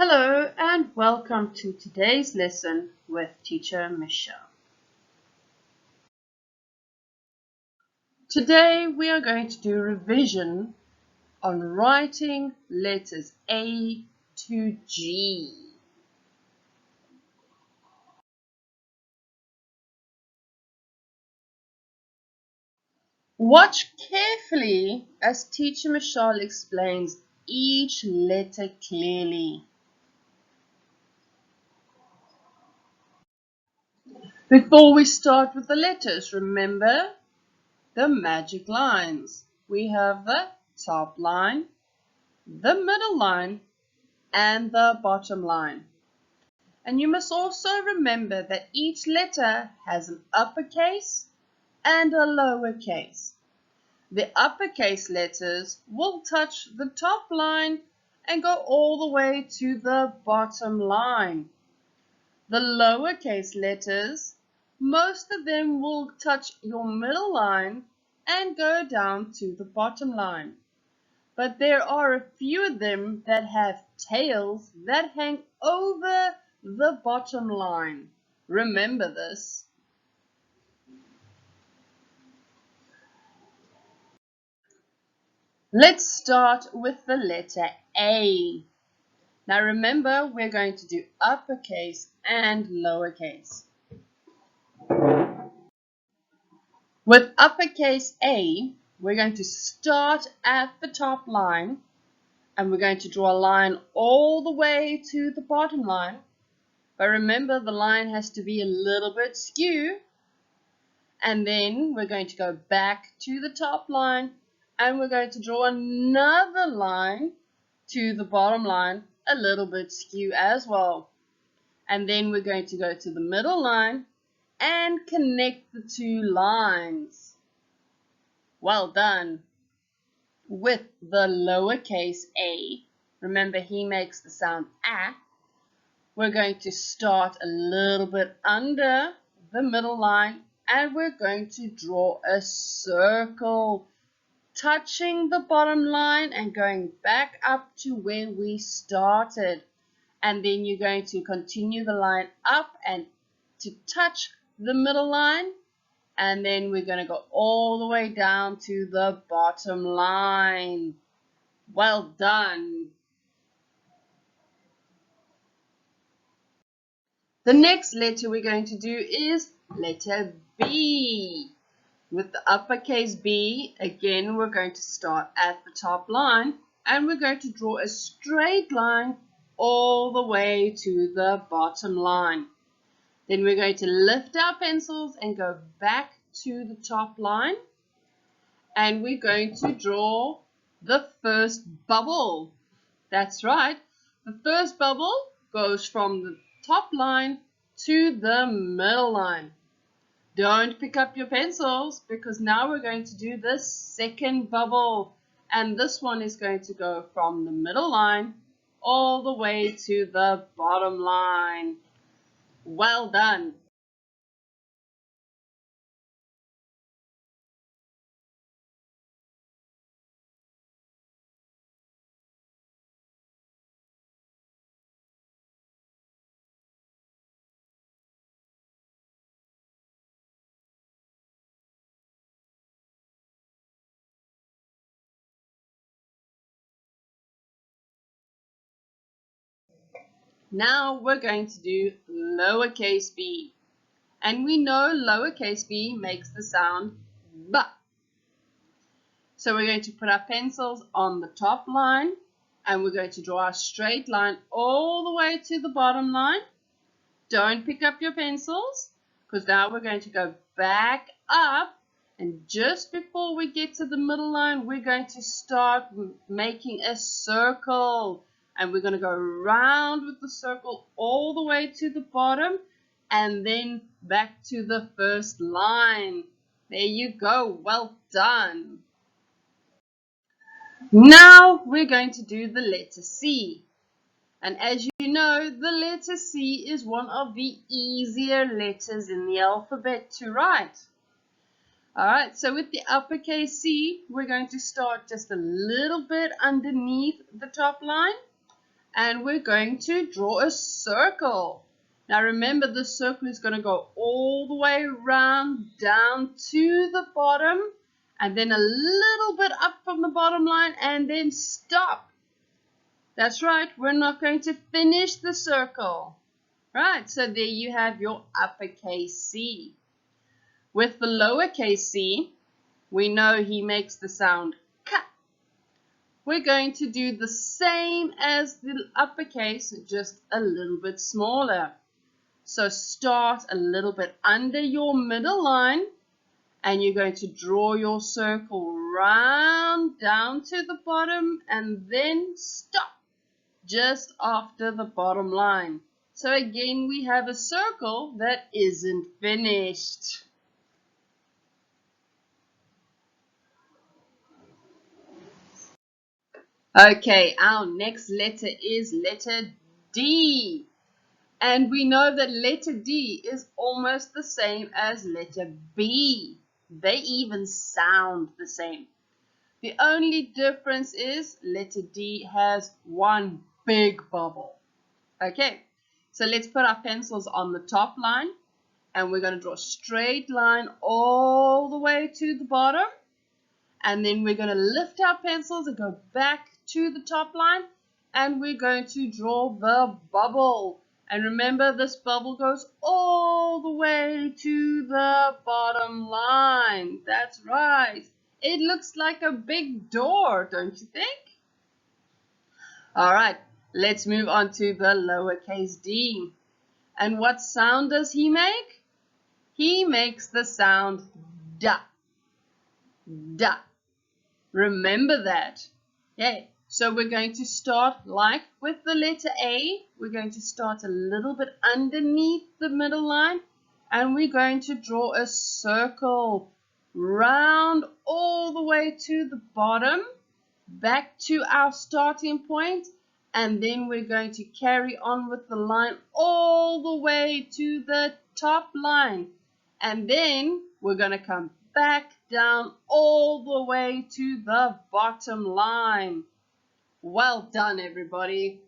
Hello and welcome to today's lesson with Teacher Michelle. Today we are going to do revision on writing letters A to G. Watch carefully as Teacher Michelle explains each letter clearly. Before we start with the letters, remember the magic lines. We have the top line, the middle line, and the bottom line. And you must also remember that each letter has an uppercase and a lowercase. The uppercase letters will touch the top line and go all the way to the bottom line. The lowercase letters, most of them will touch your middle line and go down to the bottom line. But there are a few of them that have tails that hang over the bottom line. Remember this. Let's start with the letter A. Now remember, we're going to do uppercase and lowercase. With uppercase A, we're going to start at the top line and we're going to draw a line all the way to the bottom line. But remember, the line has to be a little bit skew. And then we're going to go back to the top line and we're going to draw another line to the bottom line, a little bit skew as well. And then we're going to go to the middle line and connect the two lines. Well done. With the lowercase a, remember he makes the sound A, we're going to start a little bit under the middle line and we're going to draw a circle, touching the bottom line and going back up to where we started. And then you're going to continue the line up and to touch the middle line. And then we're going to go all the way down to the bottom line. Well done. The next letter we're going to do is letter B. With the uppercase B, again, we're going to start at the top line and we're going to draw a straight line all the way to the bottom line. Then we're going to lift our pencils and go back to the top line and we're going to draw the first bubble. That's right. The first bubble goes from the top line to the middle line. Don't pick up your pencils because now we're going to do the second bubble. And this one is going to go from the middle line all the way to the bottom line. Well done. Now we're going to do lowercase b. And we know lowercase b makes the sound B. So we're going to put our pencils on the top line and we're going to draw a straight line all the way to the bottom line. Don't pick up your pencils because now we're going to go back up, and just before we get to the middle line we're going to start making a circle, and we're going to go around with the circle all the way to the bottom and then back to the first line. There you go. Well done. Now we're going to do the letter C. And as you know, the letter C is one of the easier letters in the alphabet to write. Alright, so with the uppercase C, we're going to start just a little bit underneath the top line. and we're going to draw a circle. Now remember, this circle is going to go all the way around down to the bottom and then a little bit up from the bottom line and then stop. That's right, we're not going to finish the circle. Right, so there you have your uppercase C. With the lowercase c, we know he makes the sound K. We're going to do the same as the uppercase, just a little bit smaller. So start a little bit under your middle line and you're going to draw your circle round down to the bottom and then stop just after the bottom line. So again, we have a circle that isn't finished. Okay, our next letter is letter D. And we know that letter D is almost the same as letter B. They even sound the same. The only difference is letter D has one big bubble. Okay, so let's put our pencils on the top line and we're going to draw a straight line all the way to the bottom. And then we're going to lift our pencils and go back to the top line and we're going to draw the bubble. And remember, this bubble goes all the way to the bottom line. That's right. It looks like a big door, don't you think? All right, let's move on to the lowercase d. And what sound does he make? He makes the sound da. Da. Remember that. Okay, so we're going to start like with the letter A. We're going to start a little bit underneath the middle line and we're going to draw a circle round all the way to the bottom, back to our starting point, and then we're going to carry on with the line all the way to the top line. And then we're going to come back down all the way to the bottom line. Well done, everybody.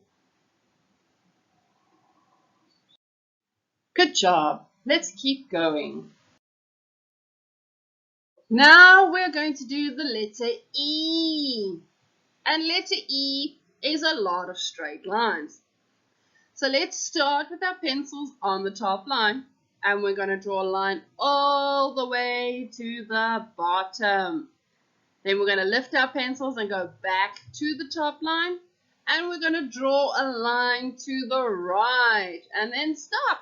Good job. Let's keep going. Now we're going to do the letter E. And letter E is a lot of straight lines. So let's start with our pencils on the top line. And we're going to draw a line all the way to the bottom. Then we're going to lift our pencils and go back to the top line. And we're going to draw a line to the right. And then stop.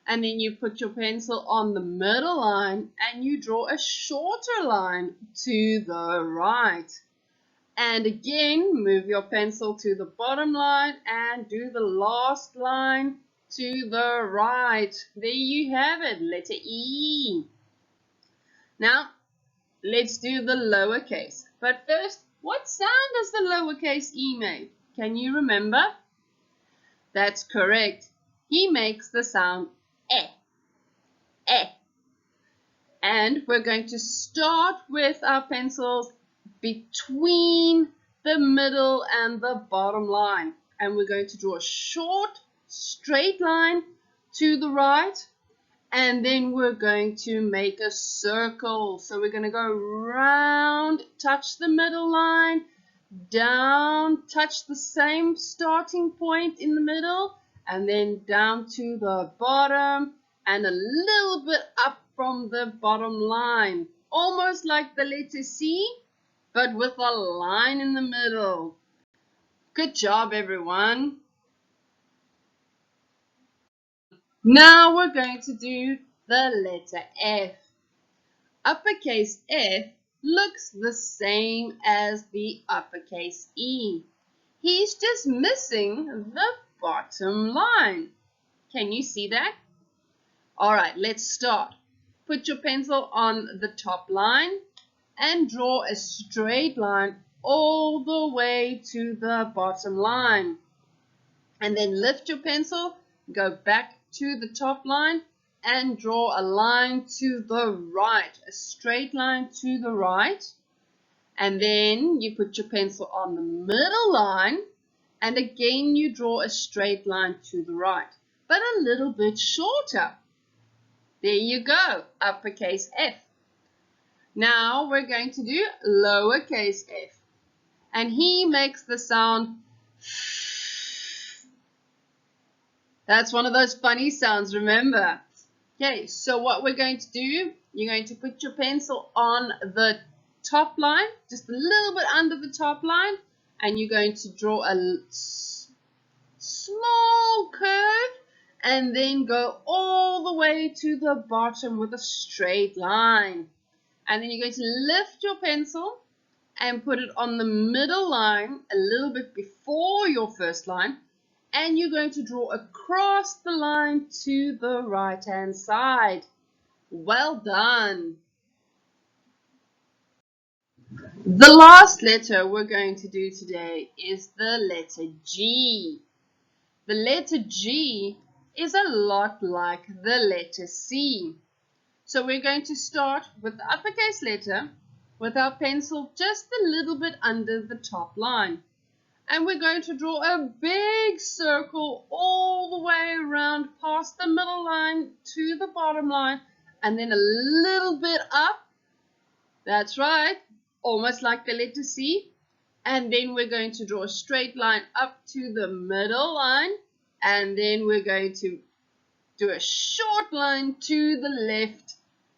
And then you put your pencil on the middle line and you draw a shorter line to the right. And again, move your pencil to the bottom line and do the last line to the right. There you have it, letter E. Now, let's do the lowercase. But first, what sound does the lowercase e make? Can you remember? That's correct. He makes the sound E. E. And we're going to start with our pencils between the middle and the bottom line. And we're going to draw a short, straight line to the right. And then we're going to make a circle. So we're going to go round, touch the middle line, down, touch the same starting point in the middle, and then down to the bottom and a little bit up from the bottom line. Almost like the letter C, but with a line in the middle. Good job, everyone. Now we're going to do the letter F. Uppercase F looks the same as the uppercase E. He's just missing the bottom line. Can you see that? Alright, let's start. Put your pencil on the top line and draw a straight line all the way to the bottom line. And then lift your pencil, go back to the top line and draw a line to the right, a straight line to the right. And then you put your pencil on the middle line And again you draw a straight line to the right, but a little bit shorter. There you go, uppercase F. Now we're going to do lowercase f. And he makes the sound. That's one of those funny sounds, remember? Okay, so what we're going to do, you're going to put your pencil on the top line, just a little bit under the top line, and you're going to draw a small curve and then go all the way to the bottom with a straight line. And then you're going to lift your pencil and put it on the middle line a little bit before your first line, and you're going to draw across the line to the right hand side. Well done. The last letter we're going to do today is the letter G. The letter G is a lot like the letter C. So we're going to start with the uppercase letter with our pencil just a little bit under the top line. And we're going to draw a big circle all the way around past the middle line to the bottom line and then a little bit up. That's right, almost like the letter C. And then we're going to draw a straight line up to the middle line, and then we're going to do a short line to the left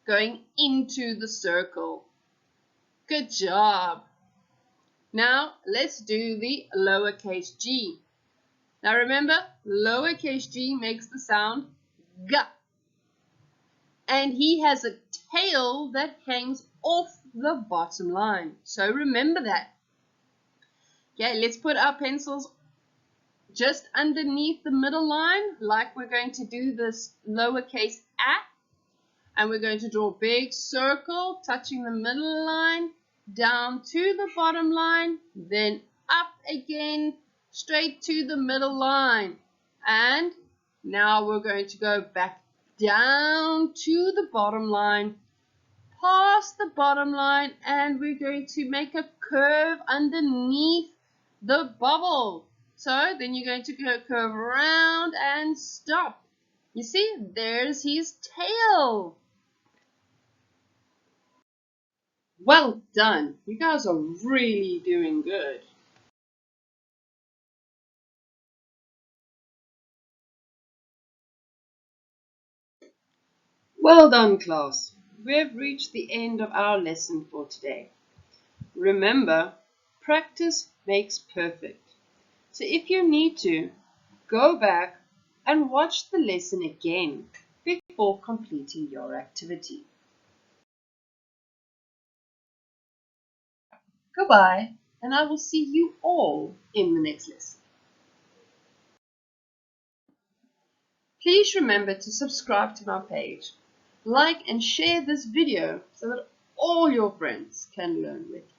going into the circle. Good job. Now let's do the lowercase g. Now remember, lowercase g makes the sound G. And he has a tail that hangs off the bottom line. So remember that. Okay, let's put our pencils just underneath the middle line like we're going to do this lowercase a. And we're going to draw a big circle touching the middle line, down to the bottom line, then up again, straight to the middle line. And now we're going to go back down to the bottom line, past the bottom line, and we're going to make a curve underneath the bubble. So then you're going to go curve around and stop. You see, there's his tail. Well done. You guys are really doing good. Well done, class. We have reached the end of our lesson for today. Remember, practice makes perfect. So if you need to, go back and watch the lesson again before completing your activity. Goodbye, and I will see you all in the next lesson. Please remember to subscribe to my page, like and share this video so that all your friends can learn with you.